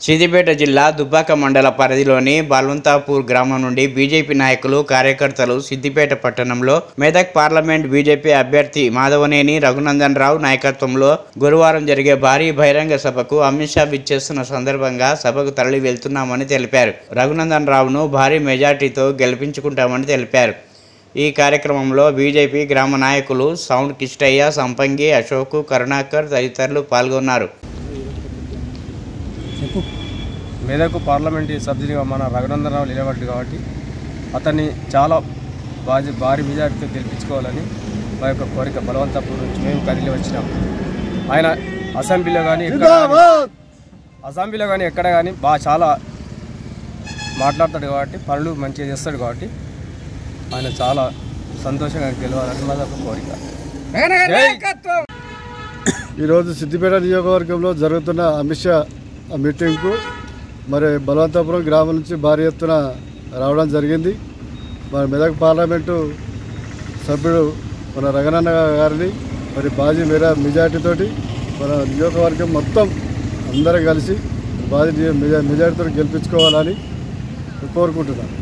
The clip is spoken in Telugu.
సిద్దిపేట జిల్లా దుబ్బాక మండల పరిధిలోని బల్వంతాపూర్ గ్రామం నుండి బీజేపీ నాయకులు కార్యకర్తలు సిద్దిపేట పట్టణంలో మెదక్ పార్లమెంట్ బీజేపీ అభ్యర్థి మాధవనేని రఘునందన్ రావు నాయకత్వంలో గురువారం జరిగే భారీ బహిరంగ సభకు అమిత్ షా విచ్చేస్తున్న సందర్భంగా సభకు తరలి వెళ్తున్నామని తెలిపారు. రఘునందన్ రావును భారీ మెజార్టీతో గెలిపించుకుంటామని తెలిపారు. ఈ కార్యక్రమంలో బీజేపీ గ్రామ నాయకులు సౌండ్ కిష్టయ్య, సంపంగి, అశోక్, కరుణాకర్ తదితరులు పాల్గొన్నారు. మెదక్ పార్లమెంటరీ సభ్యునిగా మన రఘునందన్ రావు నిలబడ్డాడు కాబట్టి అతన్ని చాలా భారీ మెజార్టీతో గెలిపించుకోవాలని మా యొక్క కోరిక. బలవంతపూర్ నుంచి మేము కదిలి వచ్చినాం. ఆయన అసెంబ్లీలో కానీ ఎక్కడ కానీ చాలా మాట్లాడతాడు కాబట్టి, పనులు మంచిగా చేస్తాడు కాబట్టి ఆయన చాలా సంతోషంగా గెలవాలని మా యొక్క కోరిక. ఈరోజు సిద్దిపేట నియోజకవర్గంలో జరుగుతున్న అమిత్ షా మీటింగ్కు మరి బలవంతపురం గ్రామం నుంచి భారీ ఎత్తున రావడం జరిగింది. మరి మెదక్ పార్లమెంటు సభ్యుడు మన రఘునందన్ గారిని మరి భారీ మెజార్టీతోటి మన నియోజకవర్గం మొత్తం అందరం కలిసి భారీ మెజార్టీతో గెలిపించుకోవాలని కోరుకుంటున్నాను.